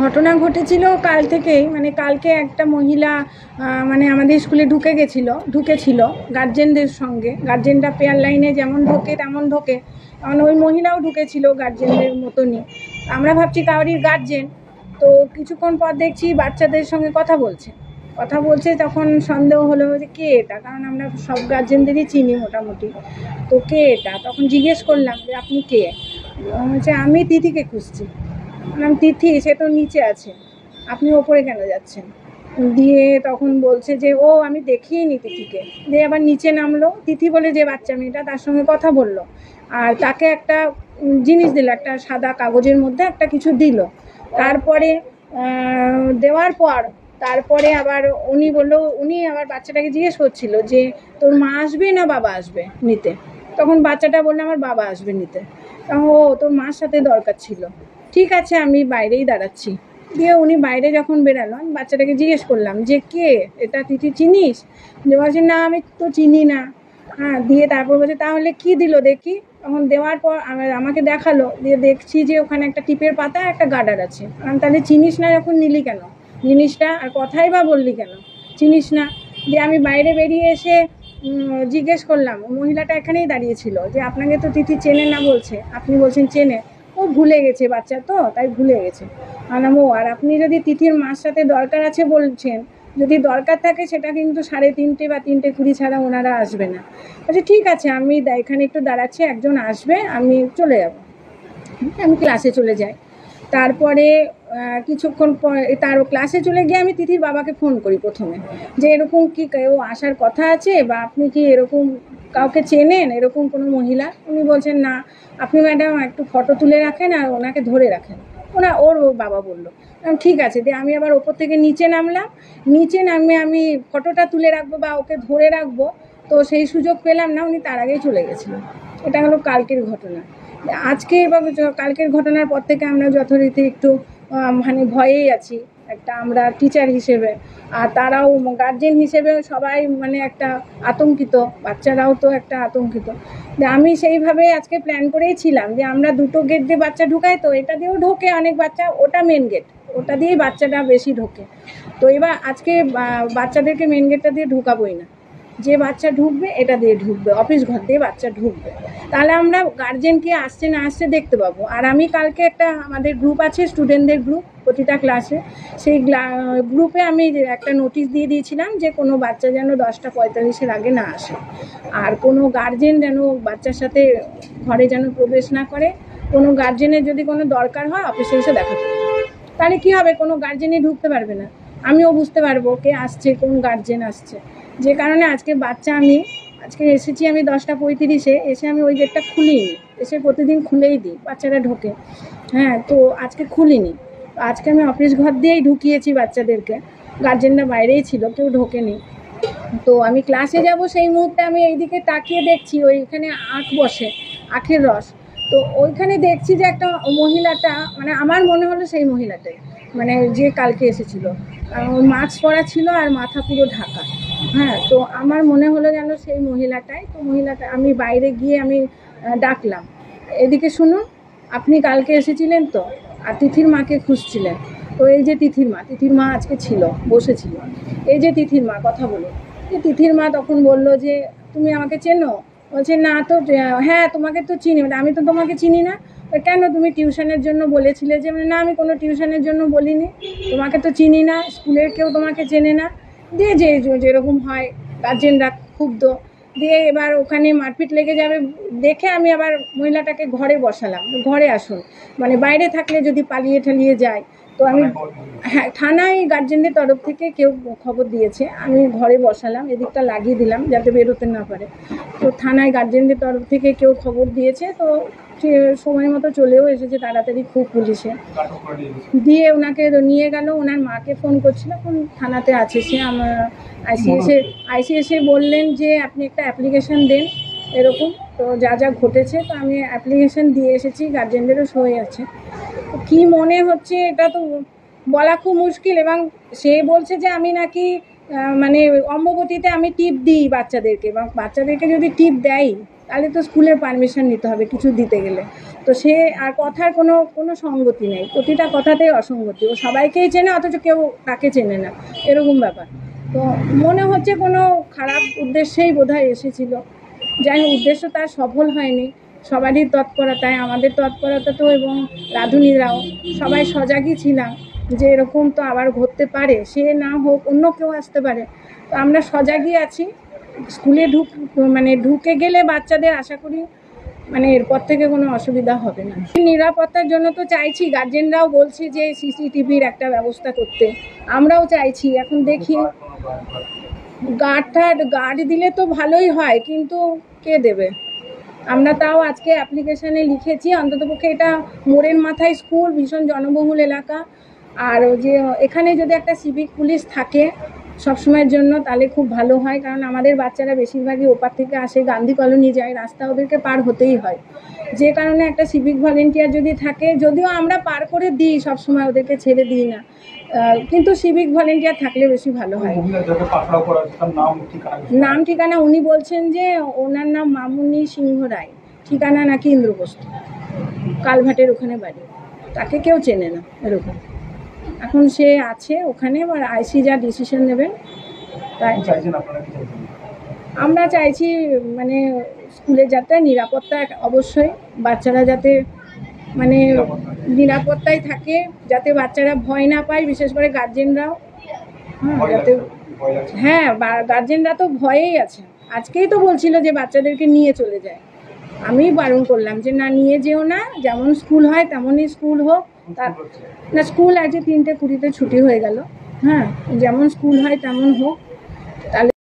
ঘটনা ঘটেছিল কাল থেকেই, মানে কালকে একটা মহিলা মানে আমাদের স্কুলে ঢুকেছিল গার্জেনদের সঙ্গে। গার্জেনরা পেয়ার লাইনে যেমন ঢোকে তেমন ঢোকে, কারণ ওই মহিলাও ঢুকেছিল গার্জেনদের মতনই। আমরা ভাবছি কাউরির গার্জেন। তো কিছুক্ষণ পর দেখছি বাচ্চাদের সঙ্গে কথা বলছে। তখন সন্দেহ হলো যে কে এটা, কারণ আমরা সব গার্জেনদেরই চিনি মোটামুটি। তো কে এটা, তখন জিজ্ঞেস করলাম যে আপনি কে? বলছে আমি তিথিকে খুঁজছি। বললাম তিথি সে তো নিচে আছে, আপনি ওপরে কেন যাচ্ছেন? দিয়ে তখন বলছে যে ও আমি দেখিনি তিথিকে। দিয়ে আবার নিচে নামলো। তিথি বলে যে বাচ্চা মেয়েটা, তার সঙ্গে কথা বললো, আর তাকে একটা জিনিস দিল, একটা সাদা কাগজের মধ্যে একটা কিছু দিল। তারপরে দেওয়ার পর তারপরে আবার উনি আবার বাচ্চাটাকে জিজ্ঞেস করছিল যে তোর মা আসবে না বাবা আসবে নিতে? তখন বাচ্চাটা বললো আমার বাবা আসবে নিতে। তখন ও তোর মার সাথে দরকার ছিল, ঠিক আছে আমি বাইরেই দাঁড়াচ্ছি। দিয়ে উনি বাইরে যখন বেরালো, আমি বাচ্চাটাকে জিজ্ঞেস করলাম যে কে এটা, তিথি চিনিস? দিয়ে বলছে না আমি তো চিনি না। হ্যাঁ, দিয়ে তারপর বলছে তাহলে কি দিল দেখি। তখন দেওয়ার পর আমাকে দেখালো। দিয়ে দেখছি যে ওখানে একটা টিপের পাতা একটা গার্ডার আছে। তাহলে চিনিস না যখন নিলি কেন জিনিসটা, আর কথাই বা বললি কেন, চিনিস না? দিয়ে আমি বাইরে বেরিয়ে এসে জিজ্ঞেস করলাম, মহিলাটা এখানেই দাঁড়িয়েছিল, যে আপনাকে তো তিথি চেনে না বলছে, আপনি বলছেন চেনে। ও ভুলে গেছে, বাচ্চা তো তাই ভুলে গেছে। ও আর আপনি যদি তিথির মার সাথে দরকার আছে বলছেন, যদি দরকার থাকে সেটা কিন্তু 3:30 বা 3:20 ছাড়া ওনারা আসবে না। বলছে ঠিক আছে আমি এখানে একটু দাঁড়াচ্ছি, একজন আসবে, আমি চলে যাব। আমি ক্লাসে চলে যাই। তারপরে কিছুক্ষণ পর তার ক্লাসে চলে গিয়ে আমি তিথির বাবাকে ফোন করি প্রথমে, যে এরকম কি কেউ আসার কথা আছে, বা আপনি কি এরকম কাউকে চেনেন, এরকম কোনো মহিলা? উনি বলছেন না, আপনি ম্যাডাম একটু ফটো তুলে রাখেন আর ওনাকে ধরে রাখেন। ওর বাবা বললো। ঠিক আছে। দিয়ে আমি আবার ওপর থেকে নিচে নামলাম। নিচে নামে আমি ফটোটা তুলে রাখবো বা ওকে ধরে রাখবো, তো সেই সুযোগ পেলাম না, উনি তার আগেই চলে গেছিলেন। এটা হলো কালকের ঘটনা। আজকে বা কালকের ঘটনার পর থেকে আমরা যথারীতি একটু মানে ভয়েই আছি একটা, আমরা টিচার হিসেবে, আর তারাও গার্জেন হিসেবে সবাই মানে একটা আতঙ্কিত, বাচ্চারাও তো একটা আতঙ্কিত। আমি সেইভাবে আজকে প্ল্যান করেই ছিলাম যে আমরা দুটো গেট দিয়ে বাচ্চা ঢুকাই, তো এটা দিয়েও ঢোকে অনেক বাচ্চা, ওটা মেন গেট, ওটা দিয়েই বাচ্চাটা বেশি ঢোকে। তো এবার আজকে বাচ্চাদেরকে মেন গেটটা দিয়ে ঢুকাবোই না, যে বাচ্চা ঢুকবে এটা দিয়ে ঢুকবে, অফিস ঘর দিয়ে বাচ্চা ঢুকবে, তাহলে আমরা গার্জেন কে আসছে না আসছে দেখতে পাবো। আর আমি কালকে একটা আমাদের গ্রুপ আছে, স্টুডেন্টদের গ্রুপ প্রতিটা ক্লাসে, সেই গ্রুপে আমি একটা নোটিশ দিয়ে দিয়েছিলাম যে কোনো বাচ্চা যেন 10:45-এর আগে না আসে, আর কোনো গার্জেন যেন বাচ্চার সাথে ঘরে যেন প্রবেশ না করে। কোনো গার্জেনের যদি কোনো দরকার হয় অফিসে এসে দেখা করবে। তাহলে কী হবে, কোনো গার্জেনই ঢুকতে পারবে না, আমিও বুঝতে পারবো কে আসছে, কোন গার্জেন আসছে। যে কারণে আজকে আজকে এসেছি আমি 10:35-এ, এসে আমি ওই গেটটা খুলিনি, এসে প্রতিদিন খুলেই দিই, বাচ্চারা ঢোকে। হ্যাঁ, তো আজকে খুলিনি, আজকে আমি অফিস ঘর দিয়েই ঢুকিয়েছি বাচ্চাদেরকে, গার্জেনরা বাইরেই ছিল, কেউ ঢোকেনি। তো আমি ক্লাসে যাব সেই মুহূর্তে আমি এইদিকে তাকিয়ে দেখছি ওইখানে আখ বসে, আখের রস। তো ওইখানে দেখছি যে একটা মহিলাটা, মানে আমার মনে হলো সেই মহিলাটাই, মানে যে কালকে এসেছিলো, মাস্ক পরা ছিল আর মাথা পুরো ঢাকা। হ্যাঁ, তো আমার মনে হলো যেন সেই মহিলাটাই। তো মহিলাটা আমি বাইরে গিয়ে আমি ডাকলাম, এদিকে শুনুন, আপনি কালকে এসেছিলেন তো, আর তিথির মাকে খুঁজছিলেন, তো এই যে তিথির মা আজকে ছিল, বসেছিল, এই যে তিথির মা, কথা বলুন। তিথির মা তখন বলল যে তুমি আমাকে চেনো? বলছে না তো। হ্যাঁ তোমাকে তো চিনি। আমি তো তোমাকে চিনি না। কেন, তুমি টিউশনের জন্য বলেছিলে? যে না আমি কোনো টিউশনের জন্য বলিনি, তোমাকে তো চিনি না, স্কুলের কেউ তোমাকে চেনে না। দিয়ে যেরকম হয় গার্জেনরা ক্ষুব্ধ, দিয়ে এবার ওখানে মারপিট লেগে যাবে দেখে আমি আবার মহিলাটাকে ঘরে বসালাম, ঘরে আসুন, মানে বাইরে থাকলে যদি পালিয়ে ঠালিয়ে যায়। তো আমি, হ্যাঁ, থানায় গার্জেনদের তরফ থেকে কেউ খবর দিয়েছে, আমি ঘরে বসালাম, এদিকটা লাগিয়ে দিলাম যাতে বেরোতে না পারে। তো থানায় গার্জেনদের তরফ থেকে কেউ খবর দিয়েছে, তো সে সময় মতো চলেও এসেছে তাড়াতাড়ি, খুব পুলিশে দিয়ে ওনাকে নিয়ে গেল। ওনার মাকে ফোন করছিল, এখন থানাতে আছে সে। আমার আইসি এসে বললেন যে আপনি একটা অ্যাপ্লিকেশান দেন এরকম, তো যা যা ঘটেছে। তো আমি অ্যাপ্লিকেশান দিয়ে এসেছি, গার্জেনদেরও সই আছে। তো কী মনে হচ্ছে এটা তো বলা খুব মুশকিল। এবং সে বলছে যে আমি নাকি মানে অম্ববতীতে আমি টিপ দিই বাচ্চাদেরকে, এবং বাচ্চাদেরকে যদি টিপ দেয় তাহলে তো স্কুলের পারমিশন নিতে হবে কিছু দিতে গেলে। তো সে আর কথার কোনো সঙ্গতি নেই, প্রতিটা কথাতেই অসঙ্গতি। ও সবাইকেই চেনে অথচ কেউ তাকে চেনে না, এরকম ব্যাপার। তো মনে হচ্ছে কোনো খারাপ উদ্দেশ্যেই বোধহয় এসেছিল। যাই হোক, উদ্দেশ্য তার সফল হয়নি। সবারই তৎপরতায়, আমাদের তৎপরতা তো এবং রাঁধুনিরাও সবাই সজাগই ছিলাম যে এরকম তো আবার ঘটতে পারে, সে না হোক অন্য কেউ আসতে পারে। তো আমরা সজাগই আছি। স্কুলে ঢুকে গেলে বাচ্চাদের আশা করি এরপর থেকে কোনো অসুবিধা হবে না। নিরাপত্তার জন্য তো চাইছি, গার্জেনরাও বলছে যে সিসিটিভির একটা ব্যবস্থা করতে, আমরাও চাইছি। এখন দেখি, গার্ড দিলে তো ভালোই হয়, কিন্তু কে দেবে? আমরা তাও আজকে অ্যাপ্লিকেশানে লিখেছি, অন্ততপক্ষে এটা মোড়ের মাথায় স্কুল, ভীষণ জনবহুল এলাকা, আর যে এখানে যদি একটা সিভিক পুলিশ থাকে সবসময়ের জন্য তাহলে খুব ভালো হয়। কারণ আমাদের বাচ্চারা বেশিরভাগই ওপার থেকে আসে, গান্ধী কলোনি যায়, রাস্তা ওদেরকে পার হতেই হয়। যে কারণে একটা সিভিক ভলেন্টিয়ার যদি থাকে, যদিও আমরা পার করে দিই, সবসময় ওদেরকে ছেড়ে দিই না, কিন্তু সিভিক ভলেন্টিয়ার থাকলে বেশি ভালো হয়। নাম ঠিকানা উনি বলছেন যে ওনার নাম মামুনি সিংহ রায়, ঠিকানা নাকি ইন্দ্রপ্রস্থ, কালভাটের ওখানে বাড়ি। তাকে কেউ চেনে না এরকম। এখন সে আছে ওখানে, এবার আইসি যা ডিসিশন নেবেন তাই আমরা চাইছি। স্কুলে যাতে নিরাপত্তা, অবশ্যই বাচ্চারা যাতে নিরাপত্তায় থাকে, যাতে বাচ্চারা ভয় না পায়, বিশেষ করে গার্জেনরাও। যাতে গার্জেনরা তো ভয়েই আছে। আজকেই তো বলছিল যে বাচ্চাদেরকে নিয়ে চলে যায়, আমি বারণ করলাম যে না, নিয়ে যেও না, যেমন স্কুল হয় তেমনই স্কুল হোক। না, স্কুল আজকে 3:20 ছুটি হয়ে গেল। যেমন স্কুল হয় তেমন হোক।